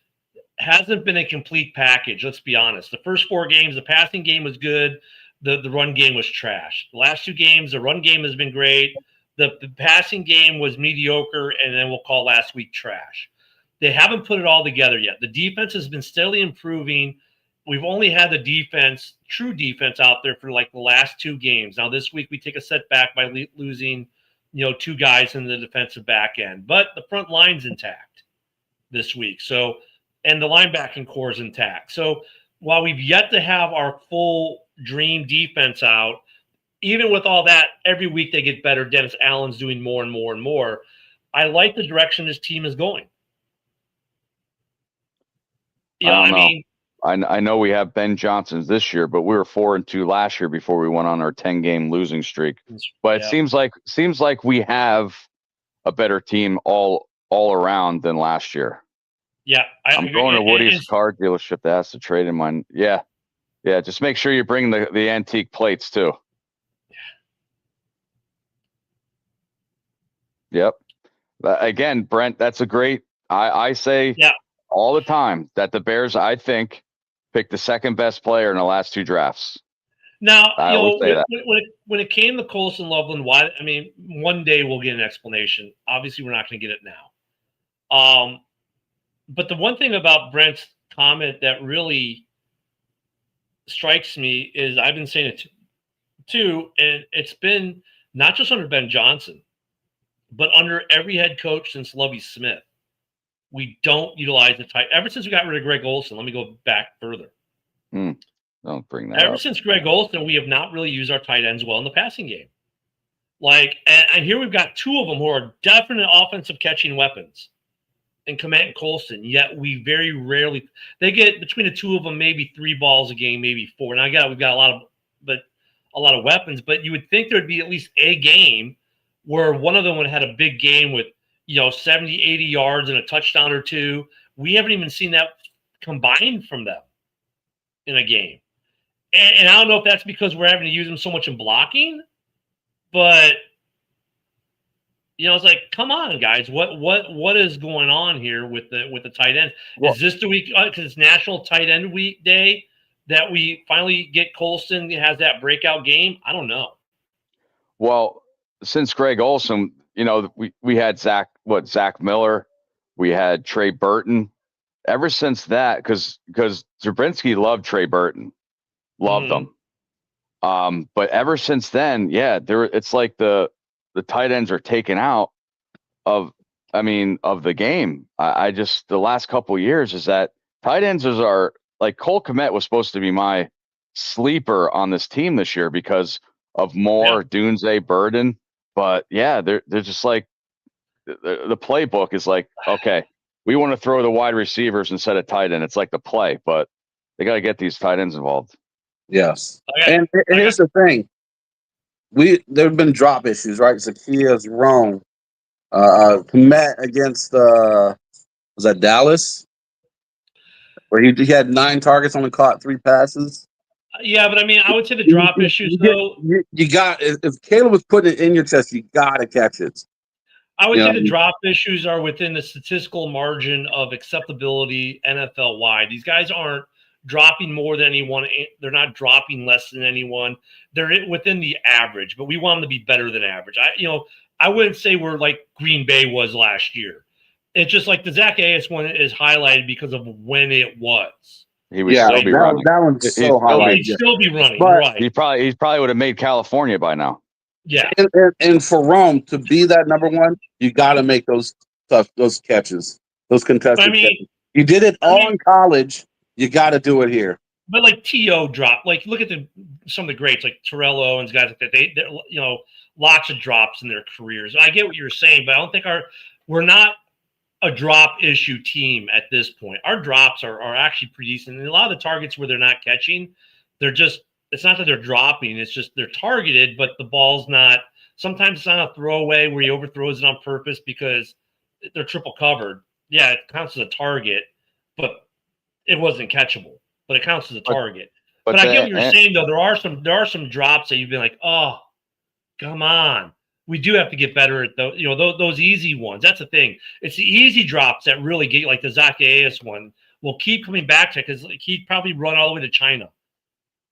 hasn't been a complete package. Let's be honest. The first 4 games, the passing game was good. The run game was trash. The last 2 games, the run game has been great. The passing game was mediocre, and then we'll call last week trash. They haven't put it all together yet. The defense has been steadily improving. We've only had the defense, true defense, out there for like the last 2 games. Now this week we take a setback by losing, 2 guys in the defensive back end, but the front line's intact this week. So, and the linebacking core is intact. So while we've yet to have our full dream defense out, even with all that, every week they get better. Dennis Allen's doing more and more and more. I like the direction this team is going. I know we have Ben Johnson's this year, but we were 4-2 last year before we went on our 10-game losing streak. But it seems like we have a better team all around than last year. Yeah, I'm going to Woody's car dealership to ask to trade in mine. Yeah. Just make sure you bring the antique plates too. Yep. Again, Brent, that's a great. I say all the time that the Bears, I think, picked the second best player in the last 2 drafts. Now, when it came to Colson Loveland, why? I mean, one day we'll get an explanation. Obviously, we're not going to get it now. But the one thing about Brent's comment that really strikes me is I've been saying it too, and it's been not just under Ben Johnson, but under every head coach since Lovie Smith. We don't utilize the tight. Ever since we got rid of Greg Olson, let me go back further. Don't bring that up. Ever since Greg Olson, we have not really used our tight ends well in the passing game. And here we've got 2 of them who are definite offensive catching weapons in Komet and Colson, yet we very rarely – they get between the 2 of them maybe 3 balls a game, maybe 4. Now, we've got a lot of weapons, but you would think there would be at least a game where one of them would have had a big game with, 70, 80 yards and a touchdown or 2. We haven't even seen that combined from them in a game. And I don't know if that's because we're having to use them so much in blocking, but it's like, come on, guys, what is going on here with the tight end? Is this the week because it's National Tight End Week day that we finally get Colson has that breakout game? I don't know. Well, since Greg Olson, we had Zach Miller, we had Trey Burton. Ever since that, because Zabrinski loved Trey Burton, loved him. But ever since then, it's like the tight ends are taken out of the game. I just the last couple of years is that tight ends are like Cole Kmet was supposed to be my sleeper on this team this year because of Moore, Dunze, Burden. But they're just like the playbook is like, okay, we want to throw the wide receivers instead of tight end. It's like the play, but they got to get these tight ends involved. Yes. And here's the thing. There have been drop issues, right? Zacchaeus, Rome, Komet against was that Dallas? Where he had 9 targets, only caught 3 passes. Yeah, but I would say the drop issues, though. You got if Caleb was putting it in your chest, you got to catch it. I would say the drop issues are within the statistical margin of acceptability NFL wide. These guys aren't dropping more than anyone. They're not dropping less than anyone. They're within the average, but we want them to be better than average. I wouldn't say we're like Green Bay was last year. It's just like the Zacchaeus one is highlighted because of when it was. He would still be running. That one's so highlighted. He'd still be running, but right? He probably would have made California by now. Yeah. And for Rome to be that number 1, you got to make those catches, those contested catches. You did it all in college. You got to do it here. But like T.O. dropped. Like look at some of the greats like Terrell Owens, guys like that. They're lots of drops in their careers. I get what you're saying, but I don't think we're not a drop issue team at this point. Our drops are actually pretty decent. And a lot of the targets where they're not catching, they're just, it's not that they're dropping, it's just they're targeted, but the ball's not, sometimes it's not a throwaway where he overthrows it on purpose because they're triple covered. Yeah, it counts as a target, but it wasn't catchable. But it counts as a target. But I get what you're saying, though. There are some drops that you've been like, oh, come on. We do have to get better at those, those easy ones. That's the thing. It's the easy drops that really get, like the Zacchaeus one. We'll keep coming back to it because he'd probably run all the way to China.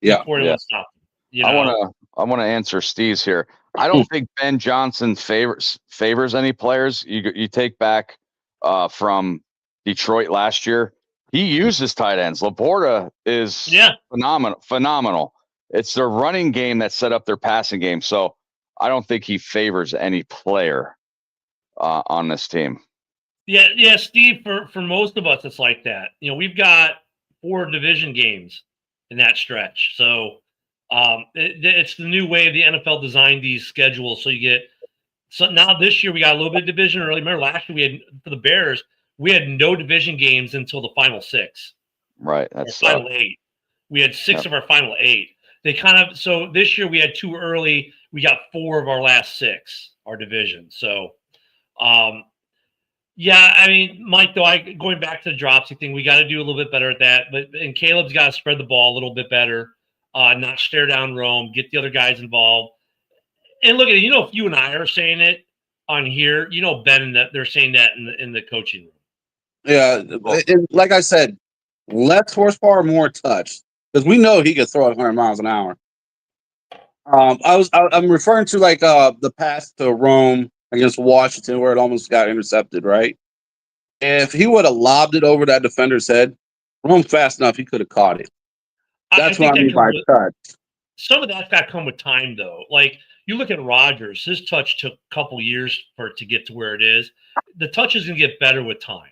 Yeah. Before he stop him, I want to answer Steve's here. I don't think Ben Johnson favors any players. You take back from Detroit last year. He uses tight ends. Laporta is phenomenal. It's their running game that set up their passing game. So I don't think he favors any player on this team. Yeah, Steve. For most of us, it's like that. We've got 4 division games in that stretch. So it's the new way the NFL designed these schedules. So you get now this year we got a little bit of division early. Remember last year we had for the Bears we had no division games until the final 6. Right, that's final 8. We had 6 of our final 8. They so this year we had 2 early. We got 4 of our last 6, our division. So, yeah, I mean, Mike, though, going back to the dropsy thing, we got to do a little bit better at that. And Caleb's got to spread the ball a little bit better, not stare down Rome, get the other guys involved. And look at it, if you and I are saying it on here, Ben and they're saying that in the coaching room. Yeah, like I said, less horsepower, more touch, because we know he could throw at 100 miles an hour. I'm referring to like the pass to Rome against Washington where it almost got intercepted, right? If he would have lobbed it over that defender's head, Rome fast enough, he could have caught it. That's what I mean by touch. Some of that's got to come with time, though. Like you look at Rodgers, his touch took a couple years for it to get to where it is. The touch is going to get better with time.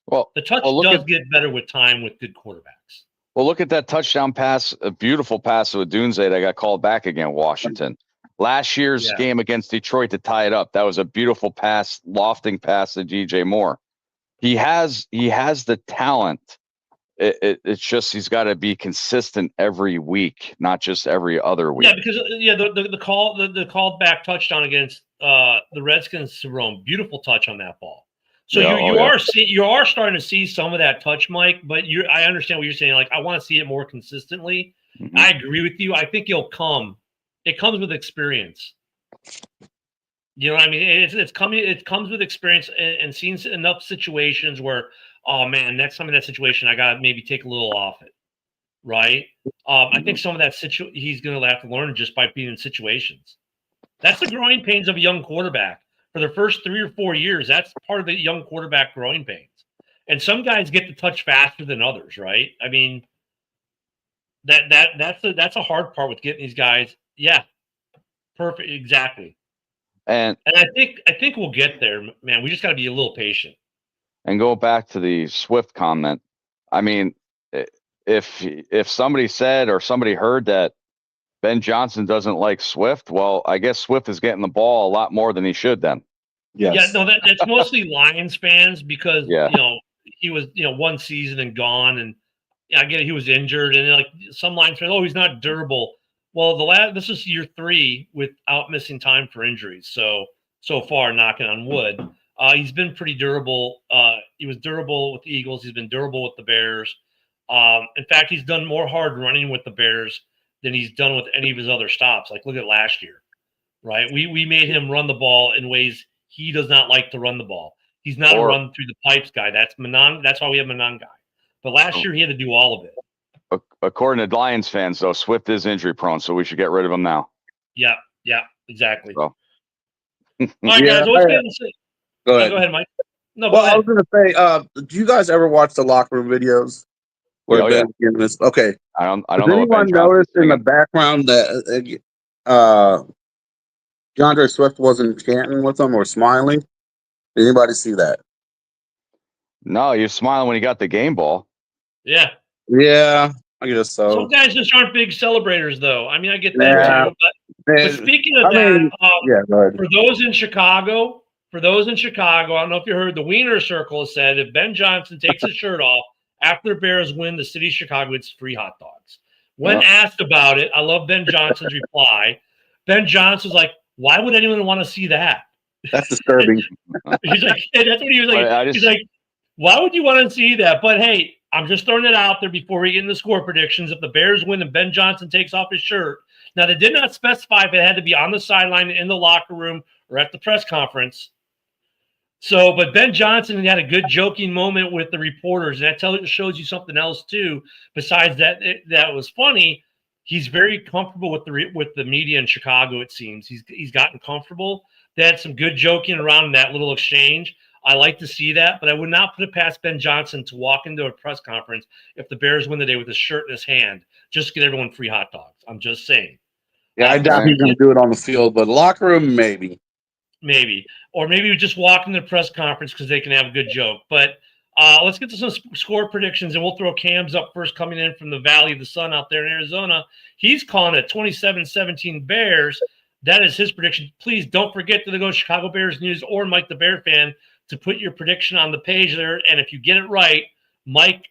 Well, the touch does get better with time with good quarterbacks. Well, look at that touchdown pass, a beautiful pass of Dunze that got called back against Washington. Last year's game against Detroit to tie it up. That was a beautiful pass, lofting pass to DJ Moore. He has the talent. It's just he's got to be consistent every week, not just every other week. Yeah, because the called back touchdown against the Redskins to Rome, beautiful touch on that ball. So you are starting to see some of that touch, Mike. But I understand what you're saying. Like I want to see it more consistently. Mm-hmm. I agree with you. I think it'll come. It comes with experience. You know what I mean? It's coming. It comes with experience and seeing enough situations where, oh man, next time in that situation, I got to maybe take a little off it, right? I think some of that he's going to have to learn just by being in situations. That's the growing pains of a young quarterback. For the first 3 or 4 years, that's part of the young quarterback growing pains. And some guys get to touch faster than others, right? I mean, that's a hard part with getting these guys. Yeah, perfect, exactly. And I think we'll get there, man. We just got to be a little patient. And go back to the Swift comment. I mean, if somebody said or somebody heard that Ben Johnson doesn't like Swift, well, I guess Swift is getting the ball a lot more than he should then. Yes. Yeah, no, that's mostly Lions fans because he was one season and gone, and I get it, he was injured, and like some Lions fans, he's not durable. Well, this is year 3 without missing time for injuries. So far, knocking on wood, he's been pretty durable. He was durable with the Eagles. He's been durable with the Bears. In fact, he's done more hard running with the Bears than he's done with any of his other stops. Like look at last year, right? We made him run the ball in ways he does not like to run the ball. He's not a run through the pipes guy. That's Manon. That's why we have Manon guy. But last year he had to do all of it. According to Lions fans, though, Swift is injury prone, so we should get rid of him now. Yeah, exactly. So. All right, guys. What's going to say? Go ahead. Go ahead, Mike. No, well, I was going to say, do you guys ever watch the locker room videos? Okay. I don't Does know. Anyone notice in the background that DeAndre Swift wasn't chanting with them or smiling? Did anybody see that? No, you're smiling when he got the game ball. Yeah. Yeah, I guess so. Some guys just aren't big celebrators, though. I mean, I get that too. But speaking of go ahead. for those in Chicago, for those in Chicago, I don't know if you heard, the Wiener Circle has said if Ben Johnson takes his shirt off after the Bears win, the city of Chicago gets free hot dogs. When asked about it, I love Ben Johnson's reply. Ben Johnson was like, why would anyone want to see that? That's disturbing. He's like, that's what he was like. He's like, why would you want to see that? But hey, I'm just throwing it out there before we get into the score predictions. If the Bears win and Ben Johnson takes off his shirt, now they did not specify if it had to be on the sideline, in the locker room, or at the press conference. So, but Ben Johnson had a good joking moment with the reporters, and that shows you something else too. Besides that, that was funny. He's very comfortable with the media in Chicago. It seems he's gotten comfortable. They had some good joking around in that little exchange. I like to see that, but I would not put it past Ben Johnson to walk into a press conference if the Bears win the day with his shirt in his hand, just to get everyone free hot dogs. I'm just saying. Yeah, I doubt he's going to do it on the field, but locker room, maybe. Maybe. Or maybe we just walk into the press conference because they can have a good joke. But let's get to some score predictions, and we'll throw Cam's up first, coming in from the Valley of the Sun out there in Arizona. He's calling it 27-17 Bears. That is his prediction. Please don't forget to go to Chicago Bears News or Mike the Bear Fan to put your prediction on the page there. And if you get it right, Mike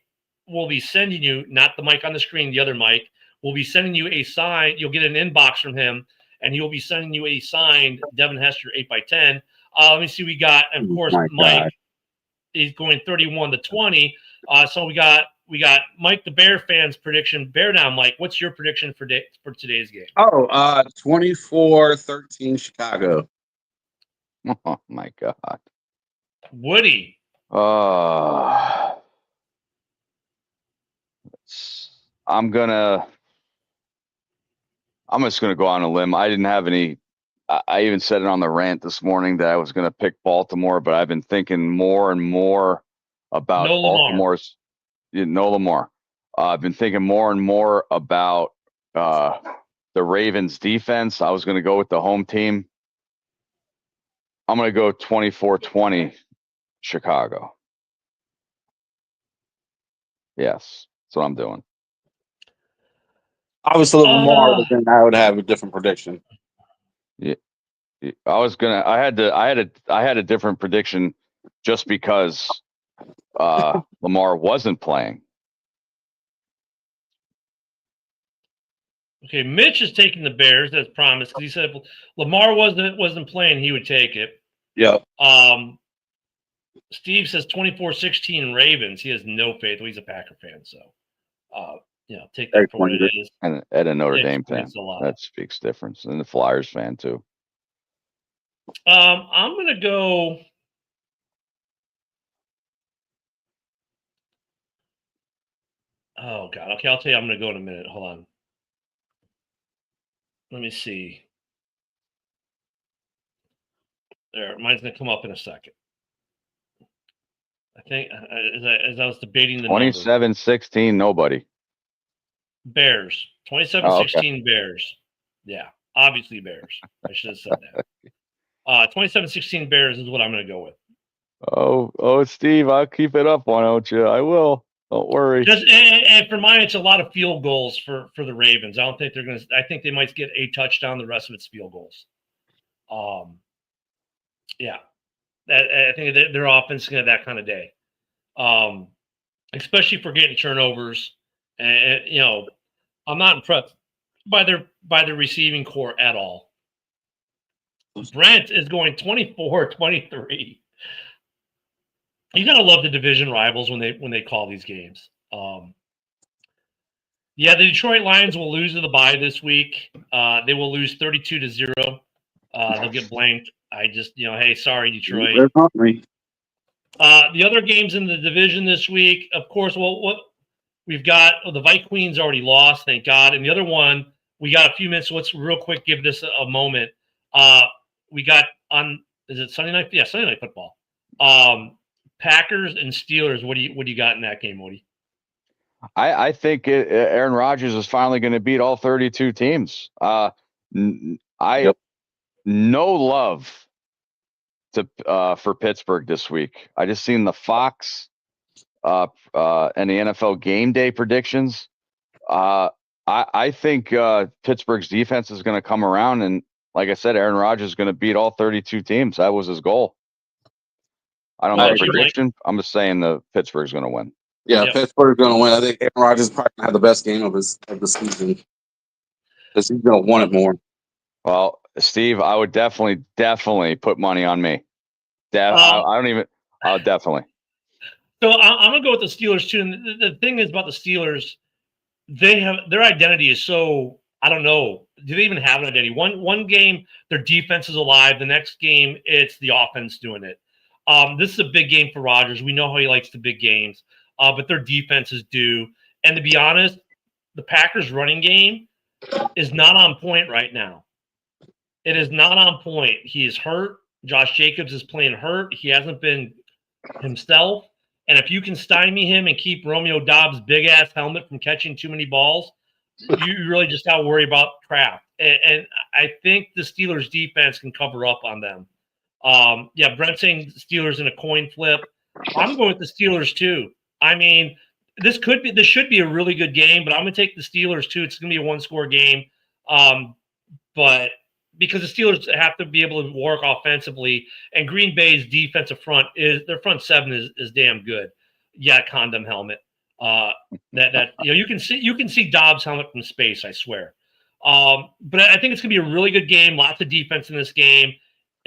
will be sending you, not the mic on the screen, the other Mike, will be sending you a sign. You'll get an inbox from him, and he'll be sending you a signed Devin Hester 8x10. Let me see. We got, and of course, Mike is going 31-20. So we got Mike the Bear Fan's prediction. Bear down, Mike. What's your prediction for today's game? 24-13 Chicago. Oh my God. Woody. I'm just gonna go on a limb. I didn't have any. I even said it on the rant this morning that I was gonna pick Baltimore, but I've been thinking more and more about Baltimore's. No Lamar. I've been thinking more and more about the Ravens defense. I was gonna go with the home team. I'm gonna go 24-20 Chicago. Yes, that's what I'm doing. I was a little more, but then I would have a different prediction. Yeah, I had a different prediction just because Lamar wasn't playing. Okay, Mitch is taking the Bears as promised because he said if Lamar wasn't playing, he would take it. Yeah. Steve says 24-16 Ravens. He has no faith. Well, he's a Packer fan, so take that for what it is. And Ed, a Notre Dame fan. That speaks difference. And the Flyers fan too. I'm gonna go. Oh God. Okay, I'll tell you. I'm gonna go in a minute. Hold on. Let me see. There, mine's gonna come up in a second. I think as I was debating the 27-16, nobody. Bears. 27-16 Bears. Yeah, obviously Bears. I should have said that. 27-16 Bears is what I'm going to go with. Oh, Steve, I'll keep it up, why don't you? I will. Don't worry. And for mine, it's a lot of field goals for the Ravens. I don't think they're going to. I think they might get a touchdown. The rest of it's field goals. Yeah. I think their offense is going to have that kind of day, especially for getting turnovers. And I'm not impressed by their receiving core at all. Brent is going 24-23. You gotta love the division rivals when they call these games. The Detroit Lions will lose to the bye this week. They will lose 32-0. They'll get blanked. I just, hey, sorry, Detroit. The other games in the division this week, of course, what we've got, the Vikings already lost, thank God. And the other one, we got a few minutes. So let's real quick give this a moment. We got is it Sunday night? Yeah, Sunday Night Football. Packers and Steelers. What do you got in that game, Woody? I think Aaron Rodgers is finally going to beat all 32 teams. No love for Pittsburgh this week. I just seen the Fox and the NFL Game Day predictions. I think Pittsburgh's defense is going to come around, and like I said, Aaron Rodgers is going to beat all 32 teams. That was his goal. I don't Well, know the you might- prediction. I'm just saying the Pittsburgh's going to win. Yeah, Yep. Pittsburgh's going to win. I think Aaron Rodgers is probably going to have the best game of the season because he's going to want it more. Well, Steve, I would definitely put money on me. I don't even. I'll definitely. So I'm gonna go with the Steelers too. And the thing is about the Steelers, their identity is so, I don't know. Do they even have an identity? One game their defense is alive. The next game it's the offense doing it. This is a big game for Rodgers. We know how he likes the big games, but their defense is due. And to be honest, the Packers' running game is not on point right now. It is not on point. He is hurt. Josh Jacobs is playing hurt. He hasn't been himself. And if you can stymie him and keep Romeo Dobbs' big-ass helmet from catching too many balls, you really just got to worry about Kraft. And I think the Steelers' defense can cover up on them. Yeah, Brent saying Steelers in a coin flip. I'm going with the Steelers too. I mean, this should be a really good game, but I'm going to take the Steelers too. It's going to be a one-score game. But because the Steelers have to be able to work offensively, and Green Bay's defensive front their front seven is damn good. Yeah, condom helmet. You can see Dobbs' helmet from space, I swear. But I think it's gonna be a really good game. Lots of defense in this game.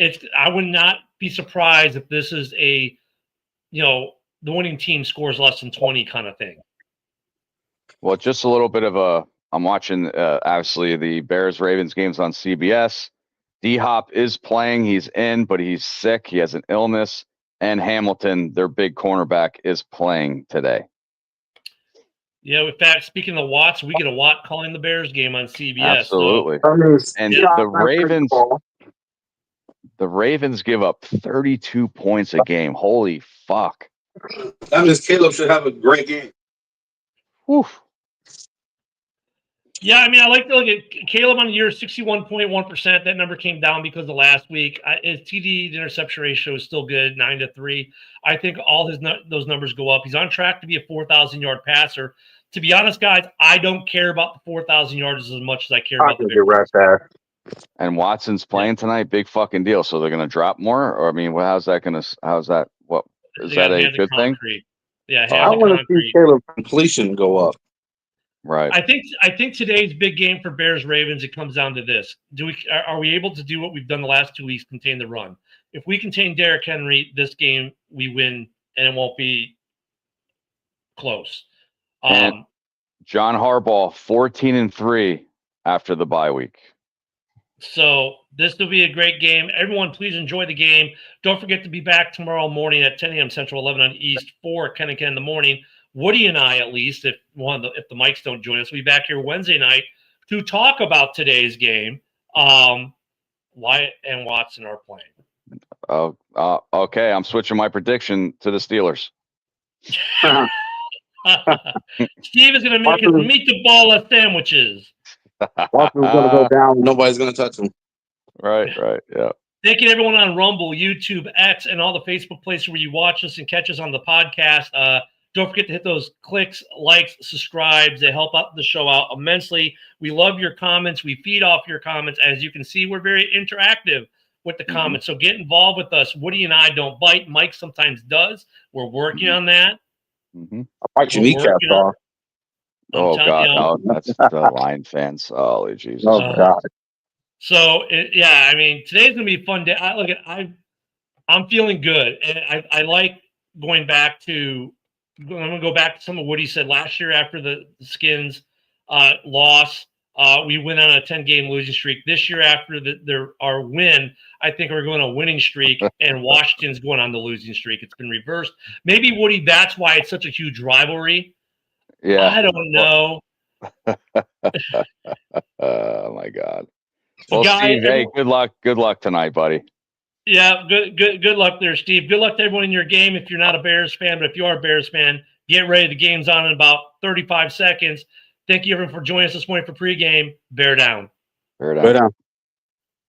I would not be surprised if this is the winning team scores less than 20 kind of thing. Well, just a little bit of I'm watching, obviously, the Bears-Ravens games on CBS. D-Hop is playing. He's in, but he's sick. He has an illness. And Hamilton, their big cornerback, is playing today. Yeah, in fact, speaking of Watts, we get a Watt calling the Bears game on CBS. Absolutely. So. And the Ravens give up 32 points a game. Holy fuck. That means Caleb should have a great game. Whew. Yeah, I mean, I like to look at Caleb on the year, 61.1%. That number came down because of last week. His TD to interception ratio is still good, 9-3. I think all those numbers go up. He's on track to be a 4,000-yard passer. To be honest, guys, I don't care about the 4,000 yards as much as I care about the big right there. And Watson's playing tonight. Big fucking deal. So they're going to drop more? Or, I mean, how's that going to – what is that a good thing? Yeah, I want to see Caleb completion go up. Right. I think today's big game for Bears Ravens, it comes down to this. Are we able to do what we've done the last 2 weeks, contain the run? If we contain Derrick Henry, this game we win and it won't be close. And John Harbaugh 14-3 after the bye week. So this will be a great game. Everyone, please enjoy the game. Don't forget to be back tomorrow morning at 10 a.m. Central, 11 on East for Ken and Ken in the morning. Woody and I, at least, if the mics don't join us, we'll be back here Wednesday night to talk about today's game. Wyatt and Watson are playing. Okay. I'm switching my prediction to the Steelers. Steve is going to make his meatball sandwiches. Watson's going to go down. Nobody's going to touch him. Right. Yeah. Thank you to everyone on Rumble, YouTube, X, and all the Facebook places where you watch us and catch us on the podcast. Don't forget to hit those clicks, likes, subscribes. They help out the show out immensely. We love your comments. We feed off your comments. As you can see, we're very interactive with the comments. So get involved with us. Woody and I don't bite. Mike sometimes does. We're working on that. I'll bite your kneecaps off. Oh, God. No, that's the Lion fans. Holy Jesus. Oh, God. So, I mean, today's going to be a fun day. I'm feeling good. And I like going back to – I'm going to go back to some of what he said last year after the Skins loss. We went on a 10-game losing streak. This year after our win, I think we're going on a winning streak, and Washington's going on the losing streak. It's been reversed. Maybe, Woody, that's why it's such a huge rivalry. Yeah. I don't know. Oh, my God. So Well, guys, Steve, hey, good luck. Good luck tonight, buddy. Yeah, good luck there, Steve. Good luck to everyone in your game if you're not a Bears fan, but if you are a Bears fan, get ready. The game's on in about 35 seconds. Thank you, everyone, for joining us this morning for pregame. Bear down. Bear down.